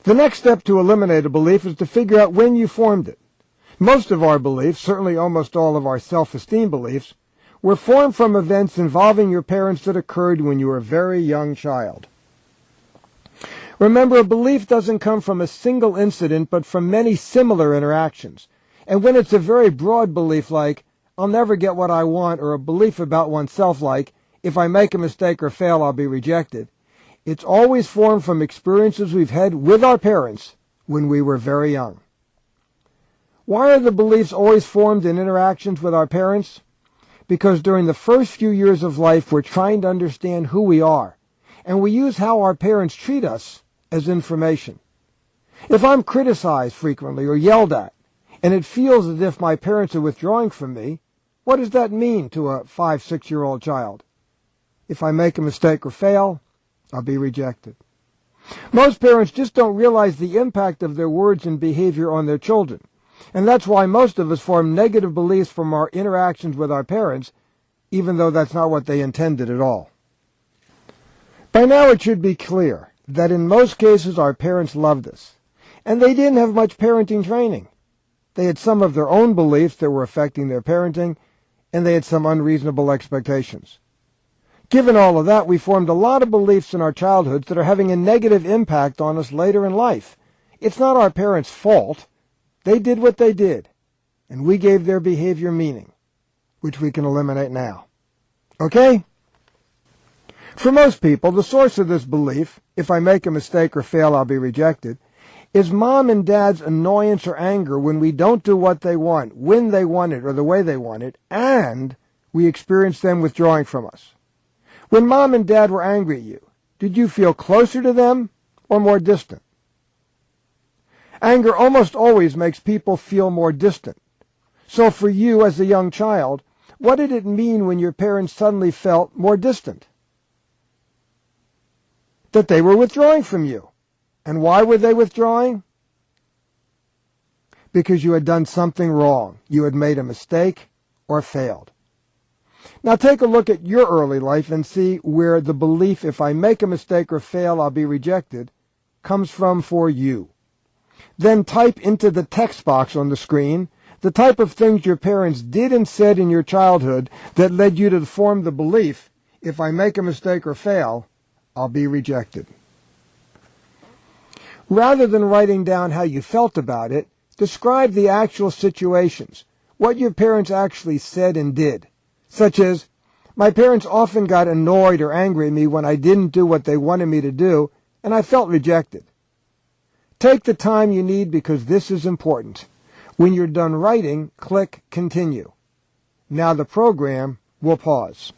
The next step to eliminate a belief is to figure out when you formed it. Most of our beliefs, certainly almost all of our self-esteem beliefs, were formed from events involving your parents that occurred when you were a very young child. Remember, a belief doesn't come from a single incident, but from many similar interactions. And when it's a very broad belief like, I'll never get what I want, or a belief about oneself like, if I make a mistake or fail, I'll be rejected, it's always formed from experiences we've had with our parents when we were very young. Why are the beliefs always formed in interactions with our parents? Because during the first few years of life, we're trying to understand who we are, and we use how our parents treat us as information. If I'm criticized frequently or yelled at, and it feels as if my parents are withdrawing from me, what does that mean to a 5-6-year-old child? If I make a mistake or fail, I'll be rejected. Most parents just don't realize the impact of their words and behavior on their children. And that's why most of us form negative beliefs from our interactions with our parents, even though that's not what they intended at all. By now it should be clear that in most cases our parents loved us, and they didn't have much parenting training. They had some of their own beliefs that were affecting their parenting, and they had some unreasonable expectations. Given all of that, we formed a lot of beliefs in our childhoods that are having a negative impact on us later in life. It's not our parents' fault. They did what they did, and we gave their behavior meaning, which we can eliminate now. Okay? For most people, the source of this belief, if I make a mistake or fail, I'll be rejected, is mom and dad's annoyance or anger when we don't do what they want, when they want it, or the way they want it, and we experience them withdrawing from us. When mom and dad were angry at you, did you feel closer to them or more distant? Anger almost always makes people feel more distant. So for you as a young child, what did it mean when your parents suddenly felt more distant? That they were withdrawing from you. And why were they withdrawing? Because you had done something wrong. You had made a mistake or failed. Now take a look at your early life and see where the belief, if I make a mistake or fail, I'll be rejected, comes from for you. Then type into the text box on the screen the type of things your parents did and said in your childhood that led you to form the belief, if I make a mistake or fail, I'll be rejected. Rather than writing down how you felt about it, describe the actual situations, what your parents actually said and did, such as, my parents often got annoyed or angry at me when I didn't do what they wanted me to do, and I felt rejected. Take the time you need because this is important. When you're done writing, click Continue. Now the program will pause.